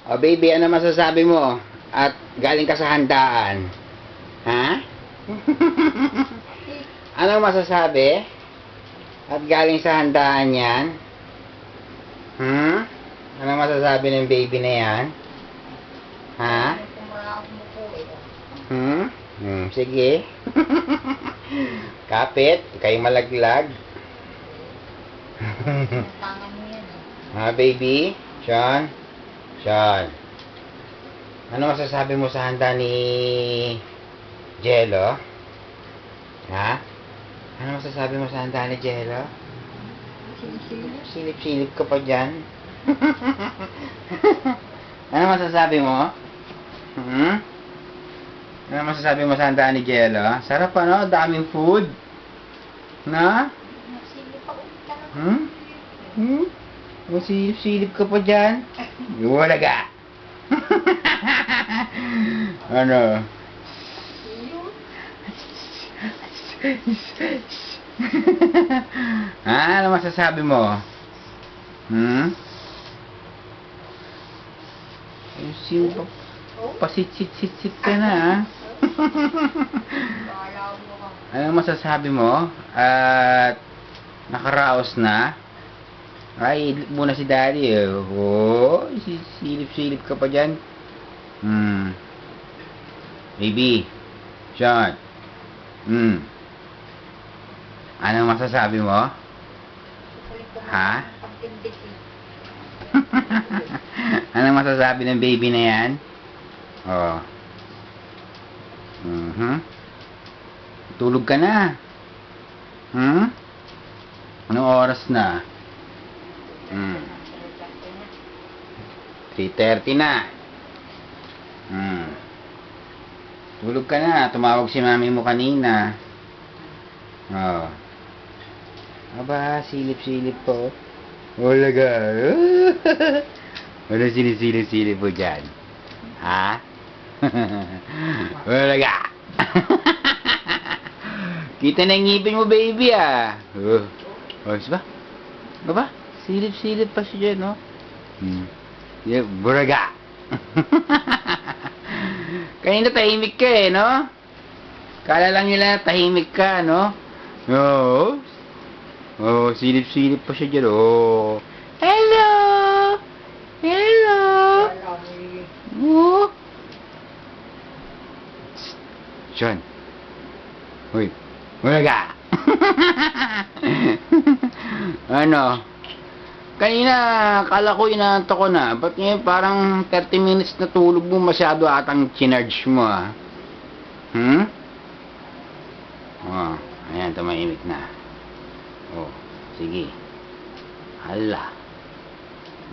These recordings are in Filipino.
O baby, ano masasabi mo? At galing ka sa handaan. Ha? Ano masasabi? At galing sa handaan yan? Ano masasabi ng baby na yan? Ha? Sige. Kapit, kay malaglag. Ha, baby? Sean? Sean? Ano masasabi mo sa handa ni Jello? Ha? Ano masasabi mo sa handa ni Jello? Silip-silip ka pa dyan. Ano masasabi mo? Ano masasabi mo sa handa ni Jello? Sarap ano? Daming food. Na? Silip-silip ka pa dyan? Wala ka. Ano? Ano masasabi mo? Sino pasit-sit-sit ka na, ha? Ano masasabi mo? At nakaraos na? Ay, idlip muna si daddy, eh. Oh, silip-silip ka pa dyan. Baby. Sean. Ano masasabi mo? Ha? Ano masasabi ng baby na yan? Oh. Tulog ka na. Anong oras na? 3:30 na. Tulog ka na. Tumawag si mami mo kanina. Oh. Aba, silip-silip po. Wala ka. Wala sinisilip-silip po dyan. Ha? Wala ka. Kita na yung ngipin mo, baby, ah. Ba? Ba? Silip-silip pa siya dyan, no? Buraga. Kanina tahimik ka, eh, no? Kala lang nila tahimik ka, no? Oo. Oh, silip-silip pa siya dyan, oh. Hello! Hello! Oh. Sean. Uy. Wala ka. Ano? Kanina, kala ko inaanto ko na. Ba't ngayon parang 30 minutes na tulog mo, masyado atang chinarge mo, ah. Oh, ayan, tumahimik na. Oh, sige. Hala.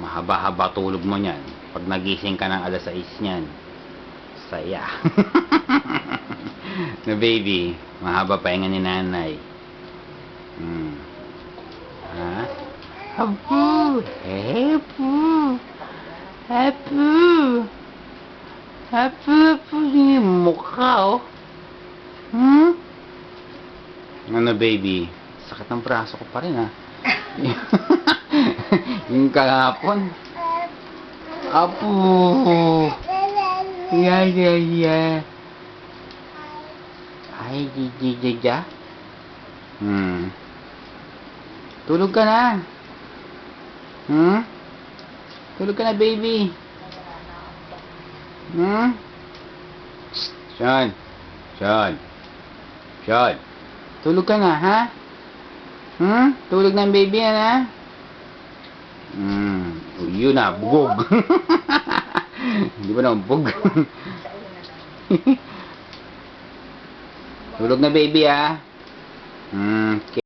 Mahaba-haba tulog mo niyan. Pag nagising ka ng alas 6 niyan. Saya. Na baby, mahaba pahinga ni nanay. Ha? Apu! Apu! Apu! Apu! Apu! Yung mukha, oh. Ano, baby? Sakit ng braso ko pa rin, ha? Yung kahapon. Apu! Yeah. Ay, ja. Tulog ka na. Tulog ka na, baby. Sean. Tulog ka na, ha? Tulog na ang baby yan, ha? Yun na, bugog. Hindi ba naman bug? Tulog na, baby, ha?